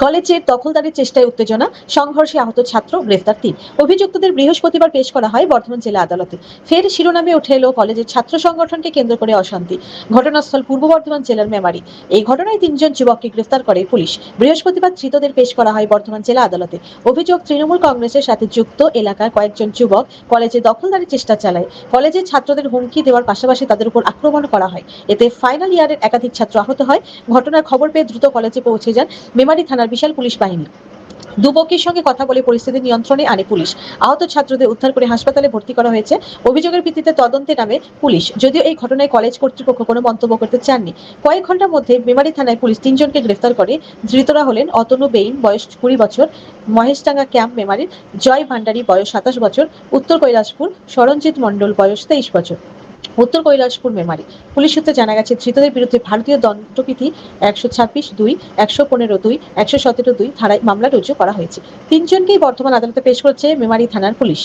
কলেজের দখলদারির চেষ্টায় উত্তেজনা, সংঘর্ষে আহত ছাত্র, গ্রেফতার ৩। অভিযুক্তদের বৃহস্পতিবার পেশ করা হয় বর্ধমান জেলা আদালতে। ফের শিরোনামে উঠে এলো কলেজের ছাত্র সংগঠনকে কেন্দ্র করে অশান্তি। ঘটনাস্থল পূর্ব বর্ধমান জেলার মেমারি। এই ঘটনায় ৩ জন যুবককে গ্রেফতার করে পুলিশ। বৃহস্পতিবার ধৃতদের পেশ করা হয় বর্ধমান জেলা আদালতে। অভিযোগ, তৃণমূল কংগ্রেসের সাথে যুক্ত এলাকার কয়েকজন যুবক কলেজে দখলদারির চেষ্টা চালায়। কলেজের ছাত্রদের হুমকি দেওয়ার পাশাপাশি তাদের উপর আক্রমণ করা হয়। এতে ফাইনাল ইয়ারের একাধিক ছাত্র আহত হয়। ঘটনার খবর পেয়ে দ্রুত কলেজে পৌঁছে যান মেমারি থানার বিশাল পুলিশ বাহিনী। দুপক্ষের সঙ্গে কথা বলে পরিস্থিতি নিয়ন্ত্রণে আনে পুলিশ। আহত ছাত্রদের উদ্ধার করে হাসপাতালে ভর্তি করা হয়েছে। অভিযোগের ভিত্তিতে তদন্তে নামে পুলিশ, যদিও এই ঘটনায় কলেজ কর্তৃপক্ষ কোনো মন্তব্য করতে চাননি। কয়েক ঘন্টার মধ্যে মেমারি থানায় পুলিশ ৩ জনকে গ্রেফতার করে। ধৃতরা হলেন অতনু বেইন, বয়স ২০ বছর, মহেশডাঙ্গা ক্যাম্প মেমারির; জয় ভান্ডারী, বয়স ২৭ বছর, উত্তর কৈলাসপুর; সরঞ্জিৎ মণ্ডল, বয়স ২৩ বছর, উত্তর কৈলাসপুর মেমারি। পুলিশ সূত্রে জানা গেছে, ধৃতদের বিরুদ্ধে ভারতীয় দণ্ডবিধি ১২৬(২), ১১৫(২), ১১৭(২) ধারায় মামলা রুজু করা হয়েছে। ৩ জনকেই বর্ধমান আদালতে পেশ করেছে মেমারি থানার পুলিশ।